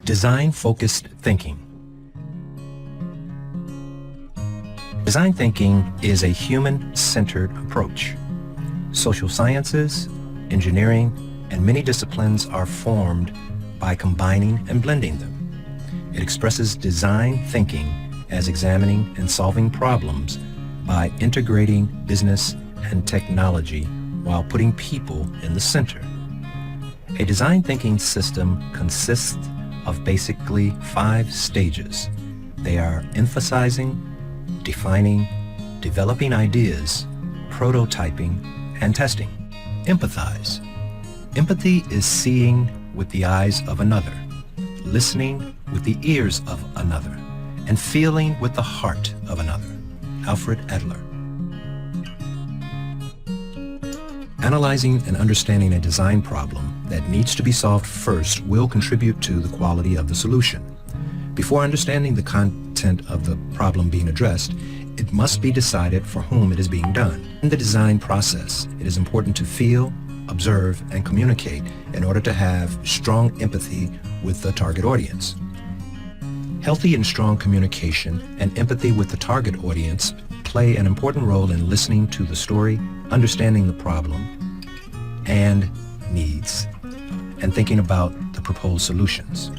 Design-focused thinking. Design thinking is a human-centered approach. Social sciences, engineering, and many disciplines are formed by combining and blending them. It expresses design thinking as examining and solving problems by integrating business and technology while putting people in the center. A design thinking system consists of basically 5 stages. They are emphasizing, defining, developing ideas, prototyping, and testing. Empathize. Empathy is seeing with the eyes of another, listening with the ears of another, and feeling with the heart of another. Alfred Adler. Analyzing and understanding a design problem that needs to be solved first will contribute to the quality of the solution. Before understanding the content of the problem being addressed, it must be decided for whom it is being done. In the design process, it is important to feel, observe, and communicate in order to have strong empathy with the target audience. Healthy and strong communication and empathy with the target audience play an important role in listening to the story, understanding the problem and needs, and thinking about the proposed solutions.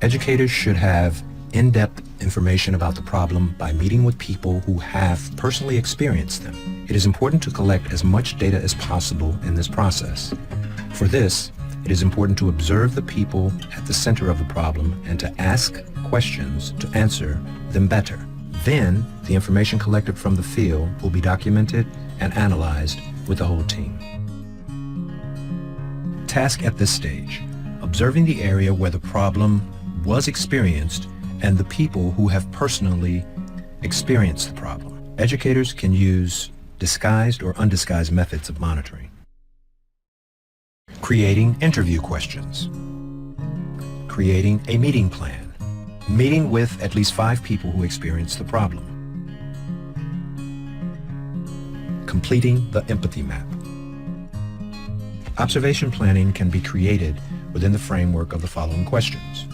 Educators should have in-depth information about the problem by meeting with people who have personally experienced them. It is important to collect as much data as possible in this process. For this, it is important to observe the people at the center of the problem and to ask questions to answer them better. Then, the information collected from the field will be documented and analyzed with the whole team. Task at this stage: observing the area where the problem was experienced and the people who have personally experienced the problem. Educators can use disguised or undisguised methods of monitoring. Creating interview questions. Creating a meeting plan. Meeting with at least 5 people who experienced the problem. Completing the empathy map. Observation planning can be created within the framework of the following questions.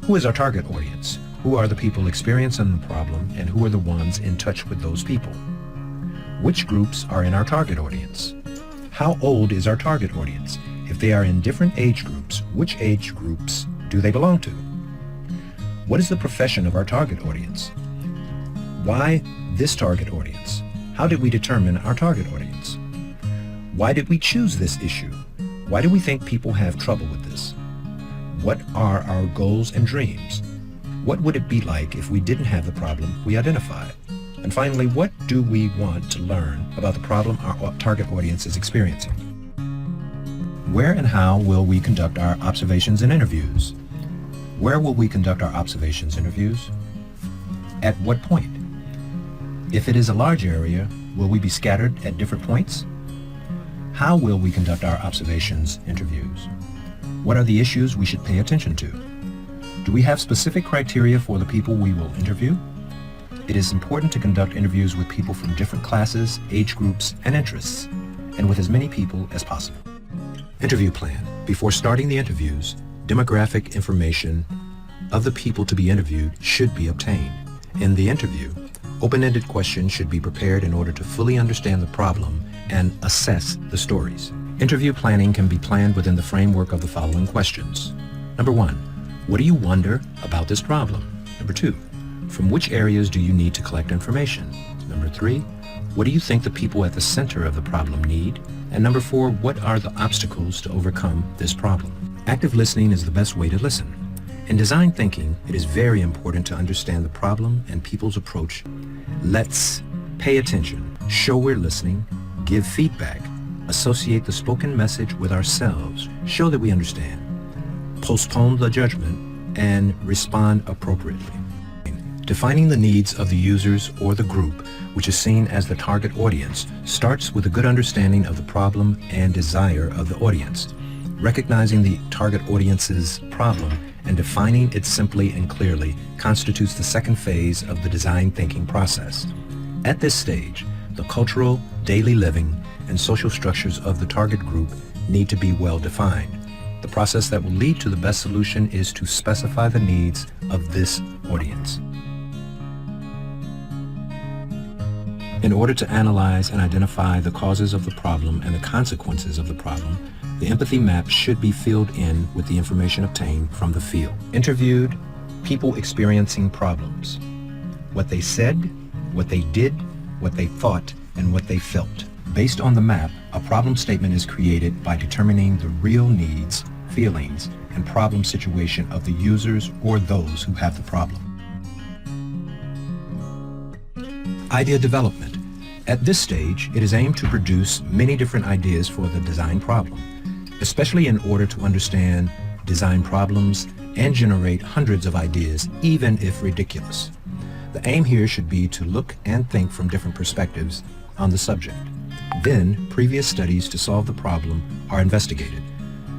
Who is our target audience? Who are the people experiencing the problem, and who are the ones in touch with those people? Which groups are in our target audience? How old is our target audience? If they are in different age groups, which age groups do they belong to? What is the profession of our target audience? Why this target audience? How did we determine our target audience? Why did we choose this issue? Why do we think people have trouble with this? What are our goals and dreams? What would it be like if we didn't have the problem we identified? And finally, what do we want to learn about the problem our target audience is experiencing? Where and how will we conduct our observations and interviews? Where will we conduct our observations and interviews? At what point? If it is a large area, will we be scattered at different points? How will we conduct our observations, interviews? What are the issues we should pay attention to? Do we have specific criteria for the people we will interview? It is important to conduct interviews with people from different classes, age groups, and interests, and with as many people as possible. Interview plan. Before starting the interviews, demographic information of the people to be interviewed should be obtained. In the interview, open-ended questions should be prepared in order to fully understand the problem and assess the stories. Interview planning can be planned within the framework of the following questions. Number 1, what do you wonder about this problem? Number 2, from which areas do you need to collect information? Number 3, what do you think the people at the center of the problem need? And number 4, what are the obstacles to overcome this problem? Active listening is the best way to listen. In design thinking, it is very important to understand the problem and people's approach. Let's pay attention, show we're listening, give feedback, associate the spoken message with ourselves, show that we understand, postpone the judgment, and respond appropriately. Defining the needs of the users or the group, which is seen as the target audience, starts with a good understanding of the problem and desire of the audience. Recognizing the target audience's problem and defining it simply and clearly constitutes the second phase of the design thinking process. At this stage, the cultural, daily living, and social structures of the target group need to be well defined. The process that will lead to the best solution is to specify the needs of this audience. In order to analyze and identify the causes of the problem and the consequences of the problem, the empathy map should be filled in with the information obtained from the field. Interviewed people experiencing problems. What they said, what they did, what they thought, and what they felt. Based on the map, a problem statement is created by determining the real needs, feelings, and problem situation of the users or those who have the problem. Idea development. At this stage, it is aimed to produce many different ideas for the design problem, especially in order to understand design problems and generate hundreds of ideas, even if ridiculous. The aim here should be to look and think from different perspectives on the subject. Then, previous studies to solve the problem are investigated.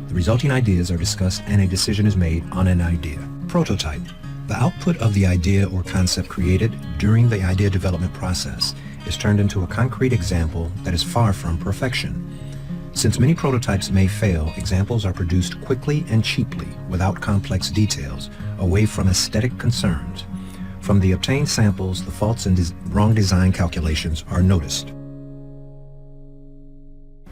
The resulting ideas are discussed and a decision is made on an idea. Prototype. The output of the idea or concept created during the idea development process is turned into a concrete example that is far from perfection. Since many prototypes may fail, examples are produced quickly and cheaply without complex details, away from aesthetic concerns. From the obtained samples, the faults and wrong design calculations are noticed.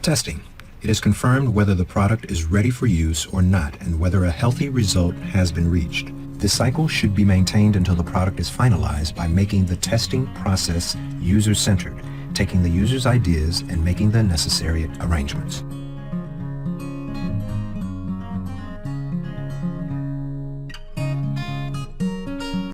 Testing. It is confirmed whether the product is ready for use or not and whether a healthy result has been reached. This cycle should be maintained until the product is finalized by making the testing process user-centered, taking the user's ideas and making the necessary arrangements.